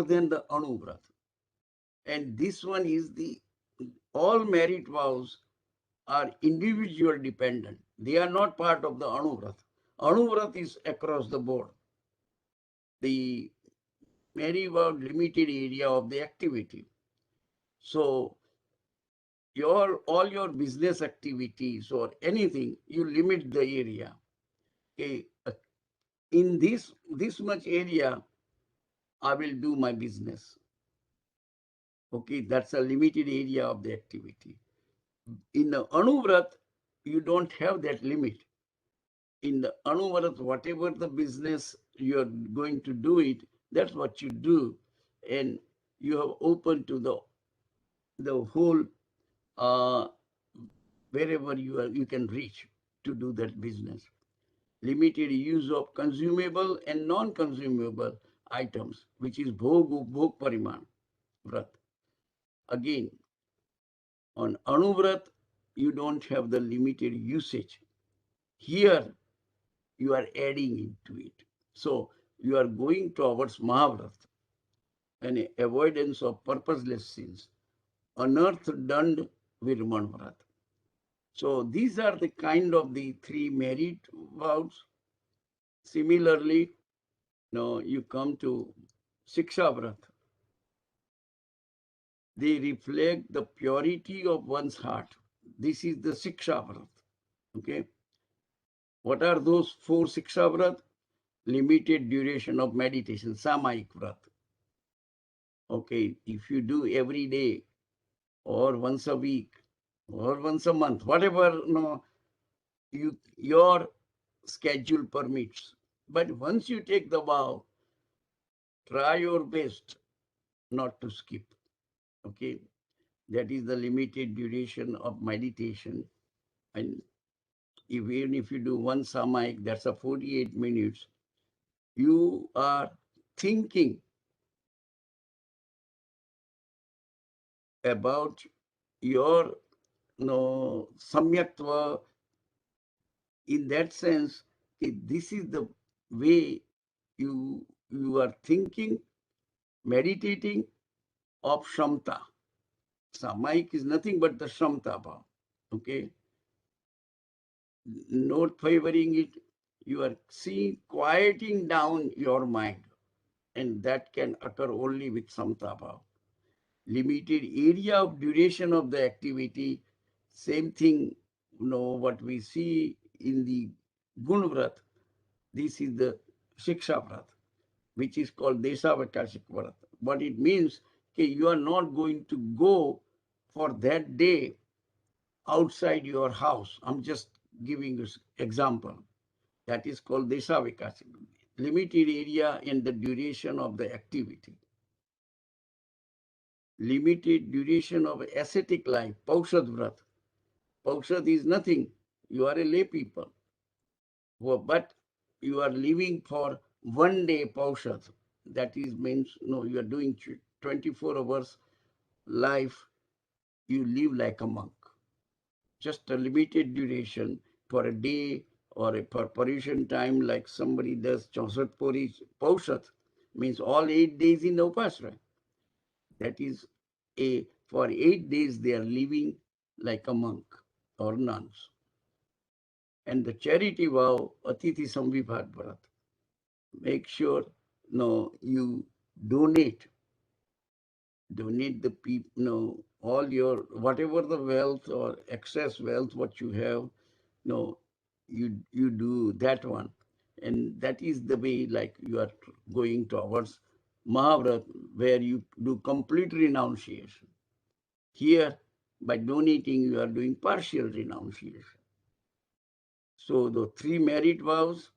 than the Anuvrat. And this one is the all merit vows are individual dependent. They are not part of the Anuvrat. Anuvrat is across the board. The merit vow limited area of the activity. So all your business activities or anything, you limit the area. Okay, in this much area, I will do my business. Okay, that's a limited area of the activity. In the Anuvrat, you don't have that limit. In the Anuvrat, whatever the business you're going to do it, that's what you do. And you have open to the whole wherever you can reach to do that business. Limited use of consumable and non-consumable items, which is bhog pariman vrat. Again, on Anuvrat, you don't have the limited usage. Here, you are adding into it. So, you are going towards Mahavrat, an avoidance of purposeless sins. Unearth dand virman vrat. So, these are the kind of the three merit vows. Similarly, you come to Siksha Vrat. They reflect the purity of one's heart. This is the Siksha Vrat. Okay. What are those four Siksha Vrat? Limited duration of meditation, Samayik Vrat. Okay. If you do every day or once a week or once a month, whatever your schedule permits. But once you take the vow, try your best not to skip. Okay. That is the limited duration of meditation. And even if you do one samayik, that's a 48 minutes. You are thinking about your samyaktva in that sense. This is the way you are thinking, meditating of shamta. Samayik is nothing but the shamta bhav. Okay. Not favoring it, you are seeing quieting down your mind, and that can occur only with samtabha. Limited area of duration of the activity, same thing, what we see in the Gunvrat. This is the Shiksha Vrat, which is called Desavakashik Vrat. What it means, okay, you are not going to go for that day outside your house. I'm just giving you an example. That is called Deshavikasi, limited area and the duration of the activity. Limited duration of ascetic life, Paushad Vrat. Paushad is nothing. You are a lay people. But you are living for one day Paushad. That is means, you are doing 24 hours life. You live like a monk. Just a limited duration for a day or a preparation time, like somebody does Chausat Puri Paushat, means all 8 days in the Upasra. That is for 8 days they are living like a monk or nuns. And the charity vow, Atithi Samvibhat Bharat. Make sure you donate the people, all your, whatever the wealth or excess wealth, what you have, no, you do that one. And that is the way, like, you are going towards Mahavrat, where you do complete renunciation. Here, by donating, you are doing partial renunciation. So the three merit vows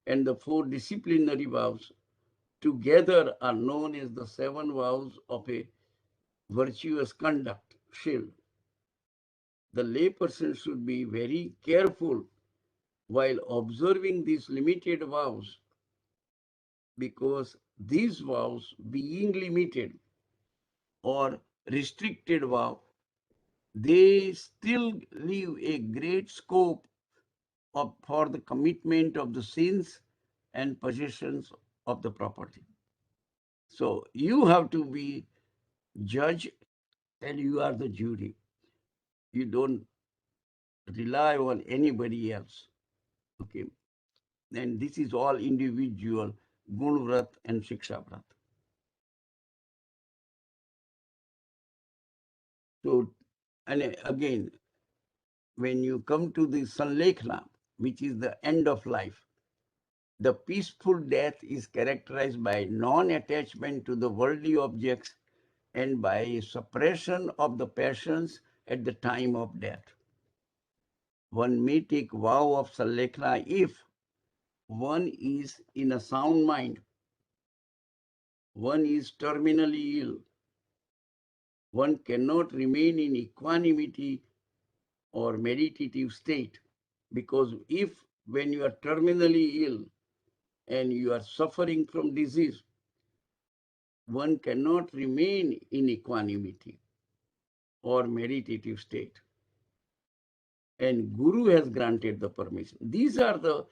and the four disciplinary vows together are known as the seven vows of a virtuous conduct shield. The layperson should be very careful while observing these limited vows, because these vows, being limited or restricted vow, they still leave a great scope for the commitment of the sins and possessions of the property. So you have to be judge and you are the jury. You don't rely on anybody else. Okay. And this is all individual Gun Vrat and Shiksha Vrat. So, and again, when you come to the Sanlekhna, which is the end of life, the peaceful death is characterized by non-attachment to the worldly objects and by suppression of the passions at the time of death. One may take vow of Sanlekhna if one is in a sound mind, one is terminally ill, one cannot remain in equanimity or meditative state, because if when you are terminally ill and you are suffering from disease, one cannot remain in equanimity or meditative state. And Guru has granted the permission. These are the,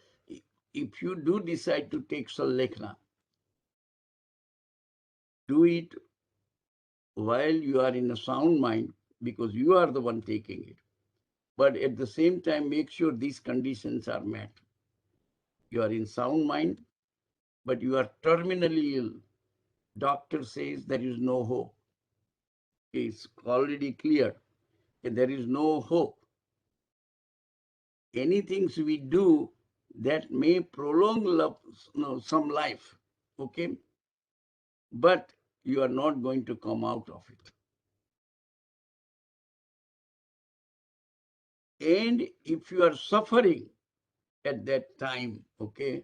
if you do decide to take Sanlekhna, do it while you are in a sound mind, because you are the one taking it. But at the same time, make sure these conditions are met. You are in sound mind, but you are terminally ill. Doctor says there is no hope. It's already clear. There is no hope. Anything we do that may prolong some life, okay? But you are not going to come out of it. And if you are suffering at that time, okay,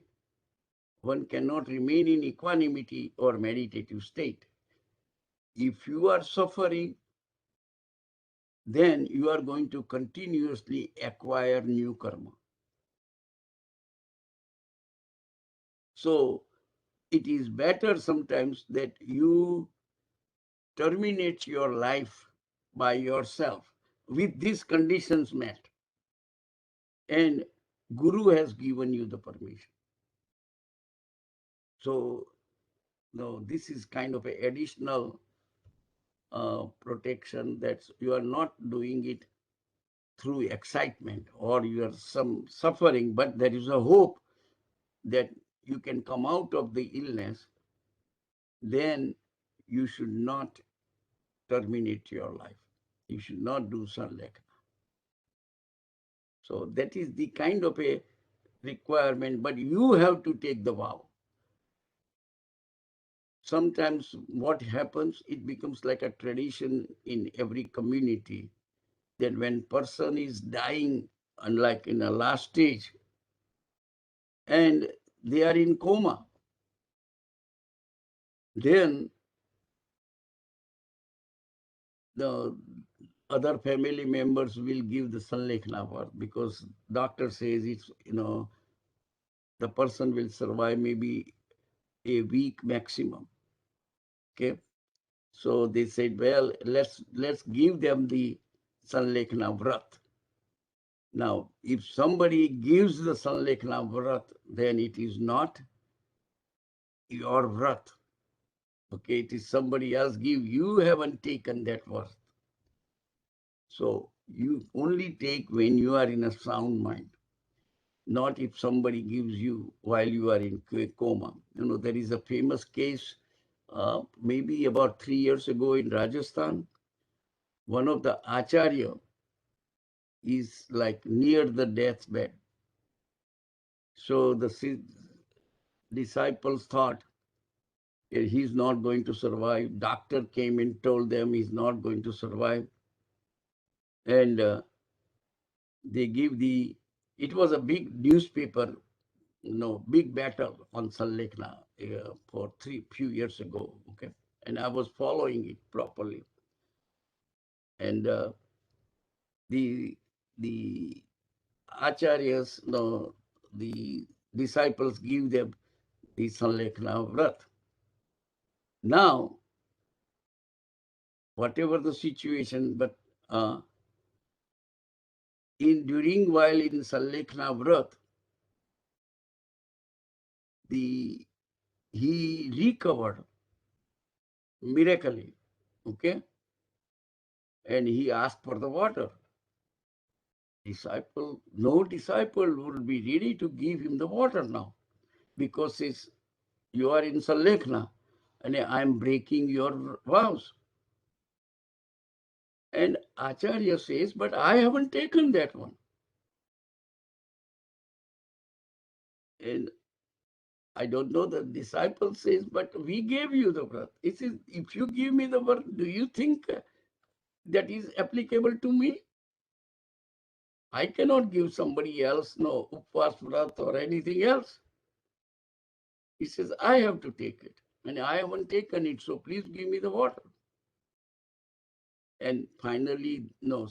one cannot remain in equanimity or meditative state. If you are suffering, then you are going to continuously acquire new karma. So it is better sometimes that you terminate your life by yourself with these conditions met. And Guru has given you the permission. So no, this is kind of an additional protection, that you are not doing it through excitement or you are some suffering, but there is a hope that you can come out of the illness. Then you should not terminate your life. You should not do Sanlekhna. So that is the kind of a requirement, but you have to take the vow. Sometimes what happens, it becomes like a tradition in every community that when person is dying, unlike in a last stage, and they are in coma, then the other family members will give the Sanlekhna Varth, because doctor says it's, the person will survive maybe a week maximum. Okay. So they said, well, let's give them the Sanlekhna Vrat. Now, if somebody gives the Sanlekhna Vrat, then it is not your Vrat. Okay, it is somebody else give. You haven't taken that Vrat. So you only take when you are in a sound mind, not if somebody gives you while you are in coma. There is a famous case, maybe about 3 years ago in Rajasthan. One of the acharya is like near the deathbed. So the disciples thought he's not going to survive. Doctor came and told them he's not going to survive. And they give it was a big newspaper, big battle on Sanlekhna for few years ago. Okay. And I was following it properly. And the acharyas, the disciples give them the Sanlekhna Vrat. Now, whatever the situation, but while in Sanlekhna Vrat, he recovered miraculously, okay? And he asked for the water. No disciple would be ready to give him the water now, because you are in Sallekhna and I am breaking your vows. And Acharya says, but I haven't taken that one. And I don't know, the disciple says, but we gave you the vrat. He says, if you give me the vrat, do you think that is applicable to me? I cannot give somebody else no upvas vrat or anything else. He says, I have to take it. And I haven't taken it, so please give me the water. And finally, no,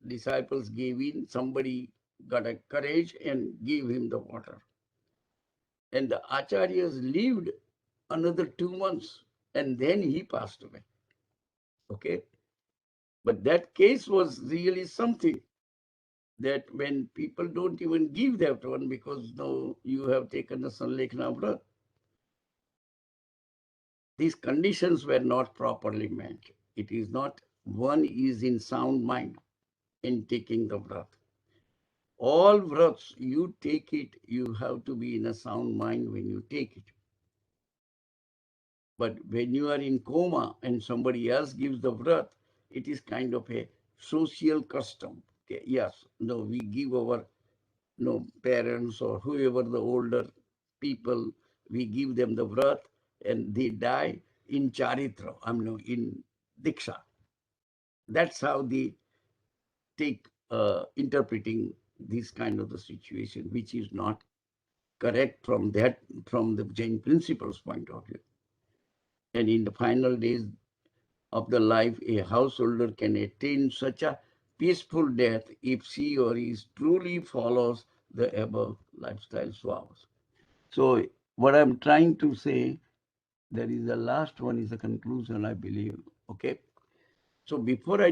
disciples gave in. Somebody got a courage and gave him the water. And the acharyas lived another 2 months, and then he passed away. Okay? But that case was really something, that when people don't even give that one because no, you have taken the Sanlekhna vrat. These conditions were not properly met. It is not, one is in sound mind in taking the vrat. All vrats, you take it, you have to be in a sound mind when you take it. But when you are in coma and somebody else gives the vrat, it is kind of a social custom. Okay, yes, no, we give our parents or whoever the older people, we give them the vrat and they die in charitra, in diksha. That's how they take interpreting this kind of the situation, which is not correct from the Jain principles point of view. And in the final days of the life, a householder can attain such a peaceful death if she or he truly follows the above lifestyle vows. So what I'm trying to say, there is the last one is the conclusion, I believe. Okay. So before I